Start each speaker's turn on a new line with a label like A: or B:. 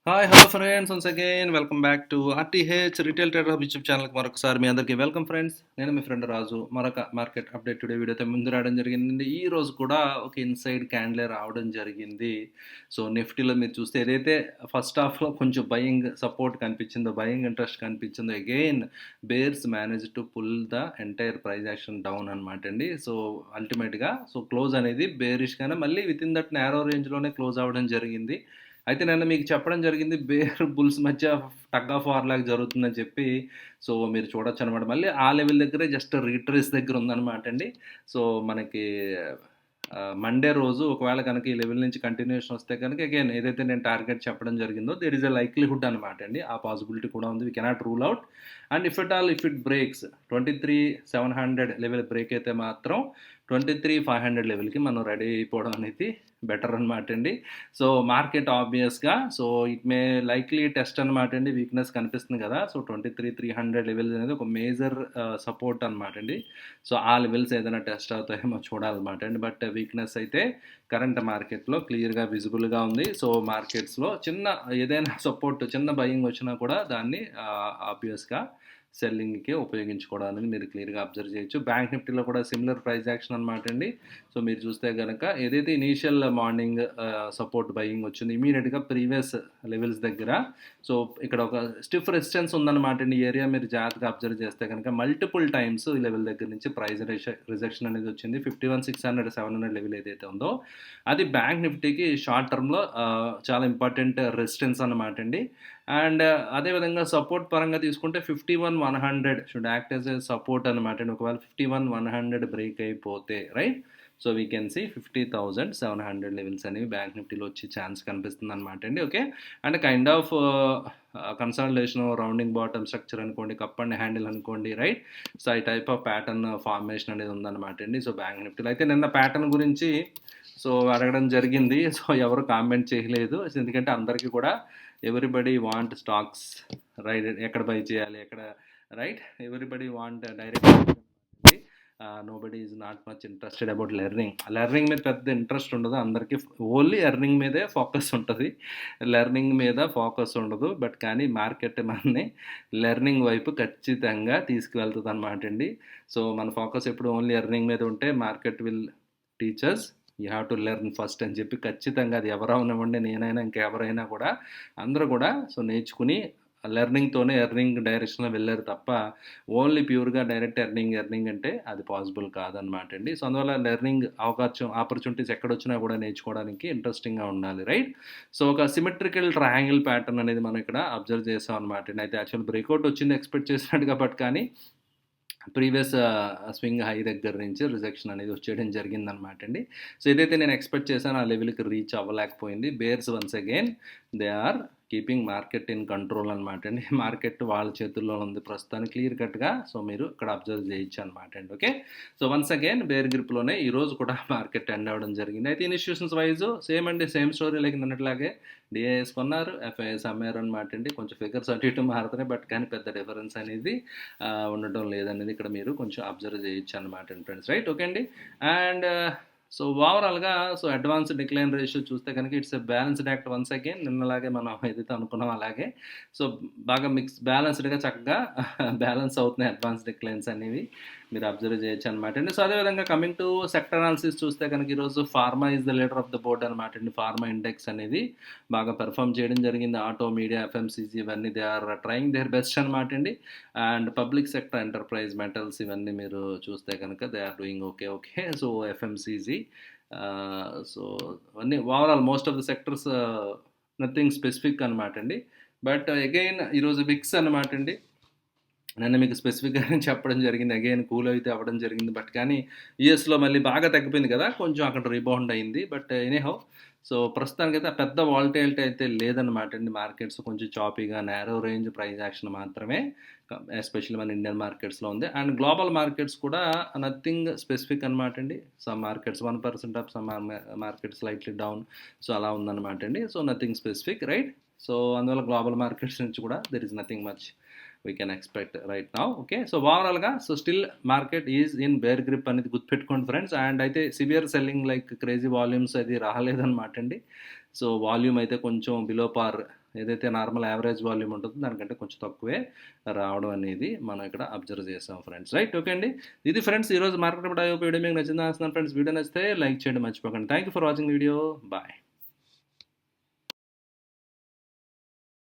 A: Hi hello friends once again welcome back to RTH retail trader hub YouTube ఛానల్కి మరొకసారి మీ అందరికీ welcome friends. నేను మీ friend రాజు. మరొక market update today వీడియోతో ముందు రావడం జరిగింది. ఈ రోజు కూడా ఒక ఇన్సైడ్ క్యాండిలే రావడం జరిగింది. సో నిఫ్టీలో మీరు చూస్తే ఏదైతే ఫస్ట్ హాఫ్లో కొంచెం బయింగ్ సపోర్ట్ కనిపించిందో, బయింగ్ ఇంట్రెస్ట్ కనిపించిందో, again bears manage to pull the entire price action down అనమాట అండి. సో అల్టిమేట్గా క్లోజ్ అనేది బేరిష్గానే మళ్ళీ విత్ ఇన్ దట్ నేరో రేంజ్లోనే క్లోజ్ అవ్వడం జరిగింది. అయితే నిన్న మీకు చెప్పడం జరిగింది బేర్ బుల్స్ మధ్య టగ్ ఆఫ్ వార్ లాగా జరుగుతుందని చెప్పి. సో మీరు చూడొచ్చు అనమాట. మళ్ళీ ఆ లెవెల్ దగ్గరే జస్ట్ రీట్రేస్ దగ్గర ఉందన్నమాట అండి. సో మనకి మండే రోజు ఒకవేళ కనుక ఈ లెవెల్ నుంచి కంటిన్యూషన్ వస్తే కనుక అగైన్ ఏదైతే నేను టార్గెట్ చెప్పడం జరిగిందో దేర్ ఈజ్ ఎ లైక్లీహుడ్ అనమాట అండి. ఆ పాసిబిలిటీ కూడా ఉంది. We cannot rule out. And if it breaks 23,700 level break అయితే మాత్రం 23,500 లెవెల్కి మనం రెడీ అయిపోవడం అనేది బెటర్ అనమాట అండి. సో మార్కెట్ ఆబ్వియస్గా ఇట్ మే లైక్లీ టెస్ట్ అనమాట అండి. వీక్నెస్ కనిపిస్తుంది కదా. సో 23,300 లెవెల్స్ అనేది ఒక మేజర్ సపోర్ట్ అనమాట అండి. సో ఆ లెవెల్స్ ఏదైనా టెస్ట్ అవుతాయేమో చూడాలన్నమాట అండి. బట్ వీక్నెస్ అయితే కరెంట్ మార్కెట్లో క్లియర్గా విజిబుల్గా ఉంది. సో మార్కెట్స్లో ఏదైనా సపోర్ట్ చిన్న బయింగ్ వచ్చినా కూడా దాన్ని ఆబ్వియస్గా సెల్లింగ్కి ఉపయోగించుకోవడానికి మీరు క్లియర్గా అబ్జర్వ్ చేయొచ్చు. బ్యాంక్ నిఫ్టీలో కూడా సిమిలర్ ప్రైస్ యాక్షన్ అనమాట అండి. సో మీరు చూస్తే కనుక ఏదైతే ఇనీషియల్ మార్నింగ్ సపోర్ట్ బయింగ్ వచ్చింది ఇమీడియట్గా ప్రీవియస్ లెవెల్స్ దగ్గర. సో ఇక్కడ ఒక స్టిఫ్ రెసిస్టెన్స్ ఉందన్నమాట అండి. ఈ ఏరియా మీరు జాగ్రత్తగా అబ్జర్వ్ చేస్తే కనుక మల్టిపుల్ టైమ్స్ ఈ లెవెల్ దగ్గర నుంచి ప్రైస్ రిజెక్షన్ అనేది వచ్చింది. 51,600 700 లెవెల్ ఏదైతే ఉందో అది బ్యాంక్ నిఫ్టీకి షార్ట్ టర్మ్లో చాలా ఇంపార్టెంట్ రెసిస్టెన్స్ అనమాట అండి. అండ్ అదేవిధంగా సపోర్ట్ పరంగా తీసుకుంటే 51,100 should act as a support అనమాట అండి. ఒకవేళ 51,100 బ్రేక్ అయిపోతే right. So we can see 50,700 levels అనేవి బ్యాంక్ నిఫ్టీలో వచ్చే ఛాన్స్ కనిపిస్తుంది అనమాట అండి. Okay. And kind of consultation rounding bottom structure అనుకోండి, కప్ అండ్ హ్యాండిల్ అనుకోండి రైట్. సో ఈ టైప్ ఆఫ్ ప్యాటర్న్ ఫార్మేషన్ అనేది ఉందన్నమాట అండి. సో బ్యాంక్ నిఫ్టీలో అయితే నిన్న ప్యాటర్న్ గురించి అడగడం జరిగింది. సో ఎవరు కామెంట్ చేయలేదు. ఎందుకంటే అందరికీ కూడా ఎవ్రీబడి వాంట్ స్టాక్స్ రైట్. ఎక్కడ బై చేయాలి, ఎక్కడ right. Everybody want direct. Nobody is not much interested about learning మీద పెద్ద ఇంట్రెస్ట్ ఉండదు అందరికీ. ఓన్లీ ఎర్నింగ్ మీదే ఫోకస్ ఉంటుంది, లెర్నింగ్ మీద ఫోకస్ ఉండదు. బట్ కానీ మార్కెట్ మనని లెర్నింగ్ వైపు ఖచ్చితంగా తీసుకువెళ్తుంది అనమాట అండి. సో మన ఫోకస్ ఎప్పుడు ఓన్లీ ఎర్నింగ్ మీద ఉంటే market will teachers you have to learn first అని చెప్పి ఖచ్చితంగా అది ఎవరైనా నేనైనా ఇంకెవరైనా కూడా అందరూ కూడా నేర్చుకుని లెర్నింగ్తోనే ఎర్నింగ్ డైరెక్షన్లో వెళ్ళారు తప్ప ఓన్లీ ప్యూర్గా డైరెక్ట్ ఎర్నింగ్ అంటే అది పాసిబుల్ కాదనమాట అండి. సో అందువల్ల లెర్నింగ్ ఆపర్చునిటీస్ ఎక్కడొచ్చినా కూడా నేర్చుకోవడానికి ఇంట్రెస్టింగ్గా ఉండాలి రైట్. సో ఒక సిమెట్రికల్ ట్రయాంగిల్ ప్యాటర్న్ అనేది మనం ఇక్కడ అబ్జర్వ్ చేసాం అనమాట అండి. అయితే యాక్చువల్ బ్రేక్అవుట్ వచ్చింది ఎక్స్పెక్ట్ చేసినట్టుగా, బట్ కానీ ప్రీవియస్ స్వింగ్ హై దగ్గర నుంచి రిజెక్షన్ అనేది వచ్చేయడం జరిగిందనమాట అండి. సో ఏదైతే నేను ఎక్స్పెక్ట్ చేశానో ఆ లెవెల్కి రీచ్ అవ్వలేకపోయింది. Bears once again they are keeping market in control అనమాట అండి. మార్కెట్ వాళ్ళ చేతుల్లో ఉంది ప్రస్తుతానికి క్లియర్ కట్గా. సో మీరు ఇక్కడ అబ్జర్వ్ చేయొచ్చు అనమాట అండి. Okay. So once again bear గ్రిప్లోనే ఈరోజు కూడా మార్కెట్ ఎండ్ అవ్వడం జరిగింది. అయితే ఇన్స్టిట్యూషన్స్ వైజ్ సేమ్ అండి, సేమ్ స్టోరీ లైక్ అన్నట్లాగే డిఐఎస్ కొన్నారు, ఎఫ్ఐఎస్ అమ్మారు అనమాట అండి. కొంచెం ఫిగర్స్ అటు ఇటు మారుతున్నాయి, బట్ కానీ పెద్ద డిఫరెన్స్ అనేది ఉండటం లేదనేది ఇక్కడ మీరు కొంచెం అబ్జర్వ్ చేయొచ్చు అనమాట అండి ఫ్రెండ్స్ రైట్. ఓకే అండి. అండ్ ఓవరాల్గా అడ్వాన్స్ డిక్లైన్ రేషియో చూస్తే కనుక it's a balanced act once again. నిన్నలాగే మనం ఏదైతే అనుకున్నాం అలాగే బాగా బ్యాలెన్స్డ్గా చక్కగా బ్యాలెన్స్ అవుతున్నాయి అడ్వాన్స్ డిక్లైన్స్ అనేవి మీరు అబ్జర్వ్ చేయొచ్చు అనమాట అండి. సో అదేవిధంగా కమింగ్ టు సెక్టర్ అనాలిసిస్ చూస్తే కనుక ఈరోజు pharma is the leader of the board అనమాట అండి. ఫార్మా ఇండెక్స్ అనేది బాగా పెర్ఫామ్ చేయడం జరిగింది. ఆటో, మీడియా, ఎఫ్ఎంసీజీ ఇవన్నీ they are trying their best అనమాట అండి. And public sector, enterprise, metals ఇవన్నీ మీరు చూస్తే కనుక they are doing okay. So FMCG అన్నీ overall most of the sectors nothing specific అనమాట అండి. బట్ అగైన్ ఈరోజు విక్స్ అనమాట అండి. నిన్న మీకు స్పెసిఫిక్గా చెప్పడం జరిగింది, అగైన్ కూల్ అయితే అవ్వడం జరిగింది. బట్ కానీ యూఎస్లో మళ్ళీ బాగా తగ్గిపోయింది కదా, కొంచెం అక్కడ రీబౌండ్ అయింది. బట్ ఎనీహౌ ప్రస్తుతానికైతే ఆ పెద్ద వాలటైలిటీ అయితే లేదనమాట అండి. మార్కెట్స్ కొంచెం చాపీగా నేరో రేంజ్ ప్రైస్ యాక్షన్ మాత్రమే ఎస్పెషల్లీ మన ఇండియన్ మార్కెట్స్లో ఉంది. అండ్ గ్లోబల్ మార్కెట్స్ కూడా నథింగ్ స్పెసిఫిక్ అనమాట అండి. Some markets 1% up, some markets slightly down. అలా ఉందన్నమాట అండి. Nothing specific right. అందువల్ల గ్లోబల్ మార్కెట్స్ నుంచి కూడా there is nothing much we can expect right now. Okay. ఓవరాల్గా still market is in bear grip అనేది గుర్తుపెట్టుకోండి ఫ్రెండ్స్. అండ్ అయితే severe selling like crazy volumes అది రాలేదన్నమాట అండి. వాల్యూమ్ అయితే కొంచెం బిలో పార్ ఏదైతే నార్మల్ యావరేజ్ వాల్యూమ్ ఉంటుందో దానికంటే కొంచెం తక్కువే రావడం అనేది మనం ఇక్కడ అబ్జర్వ్ చేసాం ఫ్రెండ్స్. రైట్, ఓకే అండి. ఇది ఫ్రెండ్స్ ఈరోజు మార్కెట్ వీడియో మీకు నచ్చిందా? ఫ్రెండ్స్ వీడియో నచ్చితే లైక్ చేయడం మర్చిపోకండి. Thank you for watching video. Bye.